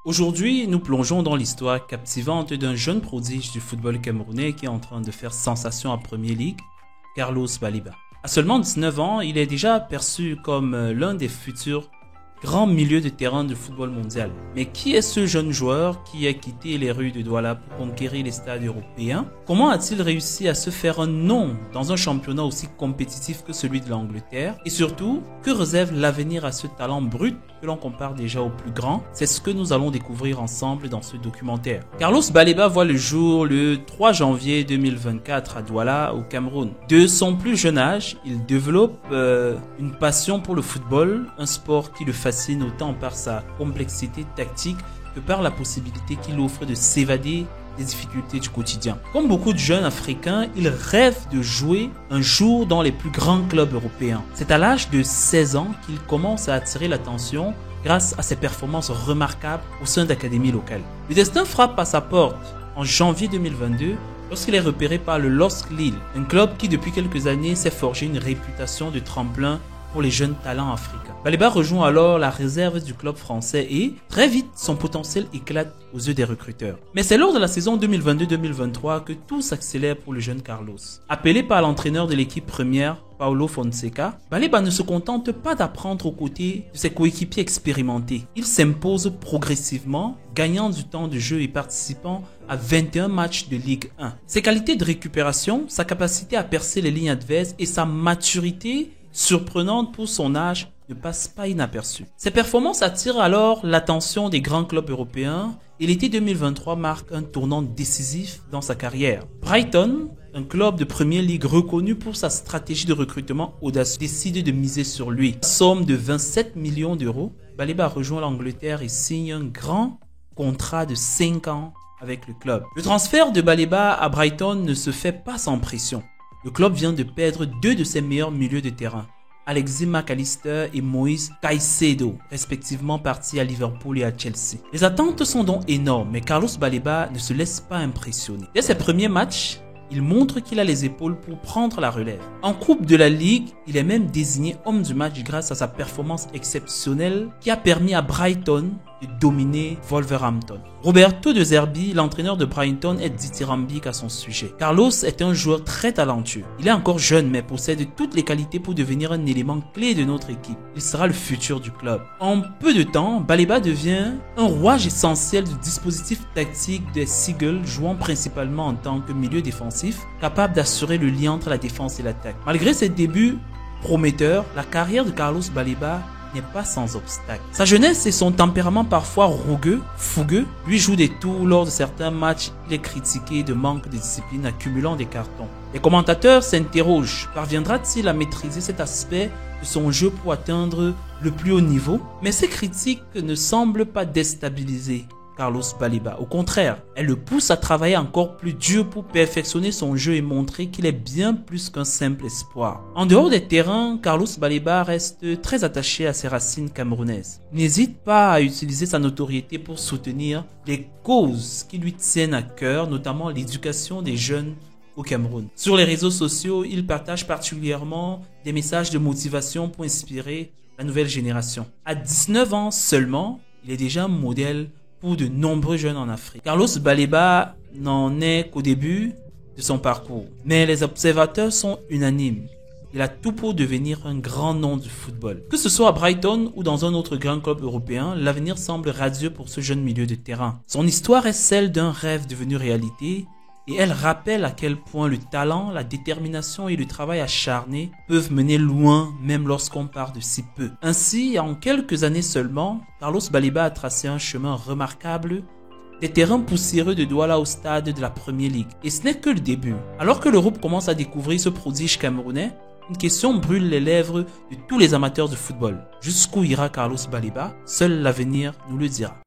Aujourd'hui, nous plongeons dans l'histoire captivante d'un jeune prodige du football camerounais qui est en train de faire sensation en Premier League, Carlos Baliba. À seulement 19 ans, il est déjà perçu comme l'un des futurs grands milieux de terrain du football mondial. Mais qui est ce jeune joueur qui a quitté les rues de Douala pour conquérir les stades européens? Comment a-t-il réussi à se faire un nom dans un championnat aussi compétitif que celui de l'Angleterre? Et surtout, que réserve l'avenir à ce talent brut que l'on compare déjà au plus grand? C'est ce que nous allons découvrir ensemble dans ce documentaire. Carlos Baliba voit le jour le 3 janvier 2024 à Douala, au Cameroun. De son plus jeune âge, il développe une passion pour le football, un sport qui le fascine autant par sa complexité tactique que par la possibilité qu'il offre de s'évader des difficultés du quotidien. Comme beaucoup de jeunes africains, il rêve de jouer un jour dans les plus grands clubs européens. C'est à l'âge de 16 ans qu'il commence à attirer l'attention grâce à ses performances remarquables au sein d'académies locales. Le destin frappe à sa porte en janvier 2022 lorsqu'il est repéré par le LOSC Lille, un club qui depuis quelques années s'est forgé une réputation de tremplin pour les jeunes talents africains. Baliba rejoint alors la réserve du club français et, très vite, son potentiel éclate aux yeux des recruteurs. Mais c'est lors de la saison 2022-2023 que tout s'accélère pour le jeune Carlos. Appelé par l'entraîneur de l'équipe première, Paulo Fonseca, Baliba ne se contente pas d'apprendre aux côtés de ses coéquipiers expérimentés. Il s'impose progressivement, gagnant du temps de jeu et participant à 21 matchs de Ligue 1. Ses qualités de récupération, sa capacité à percer les lignes adverses et sa maturité surprenante pour son âge ne passe pas inaperçue. Ses performances attirent alors l'attention des grands clubs européens et l'été 2023 marque un tournant décisif dans sa carrière. Brighton, un club de Premier League reconnu pour sa stratégie de recrutement audacieux, décide de miser sur lui. Somme de 27 millions d'euros, Baliba rejoint l'Angleterre et signe un grand contrat de 5 ans avec le club. Le transfert de Baliba à Brighton ne se fait pas sans pression. Le club vient de perdre deux de ses meilleurs milieux de terrain, Alexis Mac Allister et Moïse Caicedo, respectivement partis à Liverpool et à Chelsea. Les attentes sont donc énormes, mais Carlos Baliba ne se laisse pas impressionner. Dès ses premiers matchs, il montre qu'il a les épaules pour prendre la relève. En Coupe de la Ligue, il est même désigné homme du match grâce à sa performance exceptionnelle qui a permis à Brighton de dominer Wolverhampton. Roberto De Zerbi, l'entraîneur de Brighton, est dithyrambique à son sujet. Carlos est un joueur très talentueux. Il est encore jeune mais possède toutes les qualités pour devenir un élément clé de notre équipe. Il sera le futur du club. En peu de temps, Baliba devient un rouage essentiel du dispositif tactique des Seagulls, jouant principalement en tant que milieu défensif, capable d'assurer le lien entre la défense et l'attaque. Malgré ses débuts prometteurs, la carrière de Carlos Baliba n'est pas sans obstacle. Sa jeunesse et son tempérament parfois fougueux, lui jouent des tours lors de certains matchs. Il est critiqué de manque de discipline, accumulant des cartons. Les commentateurs s'interrogent, parviendra-t-il à maîtriser cet aspect de son jeu pour atteindre le plus haut niveau? Mais ces critiques ne semblent pas déstabiliser Carlos Baliba. Au contraire, elle le pousse à travailler encore plus dur pour perfectionner son jeu et montrer qu'il est bien plus qu'un simple espoir. En dehors des terrains, Carlos Baliba reste très attaché à ses racines camerounaises. Il n'hésite pas à utiliser sa notoriété pour soutenir les causes qui lui tiennent à cœur, notamment l'éducation des jeunes au Cameroun. Sur les réseaux sociaux, il partage particulièrement des messages de motivation pour inspirer la nouvelle génération. À 19 ans seulement, il est déjà un modèle pour de nombreux jeunes en Afrique. Carlos Baliba n'en est qu'au début de son parcours, mais les observateurs sont unanimes. Il a tout pour devenir un grand nom du football. Que ce soit à Brighton ou dans un autre grand club européen, l'avenir semble radieux pour ce jeune milieu de terrain. Son histoire est celle d'un rêve devenu réalité et elle rappelle à quel point le talent, la détermination et le travail acharné peuvent mener loin même lorsqu'on part de si peu. Ainsi, en quelques années seulement, Carlos Baliba a tracé un chemin remarquable des terrains poussiéreux de Douala au stade de la Premier League. Et ce n'est que le début. Alors que l'Europe commence à découvrir ce prodige camerounais, une question brûle les lèvres de tous les amateurs de football. Jusqu'où ira Carlos Baliba? Seul l'avenir nous le dira.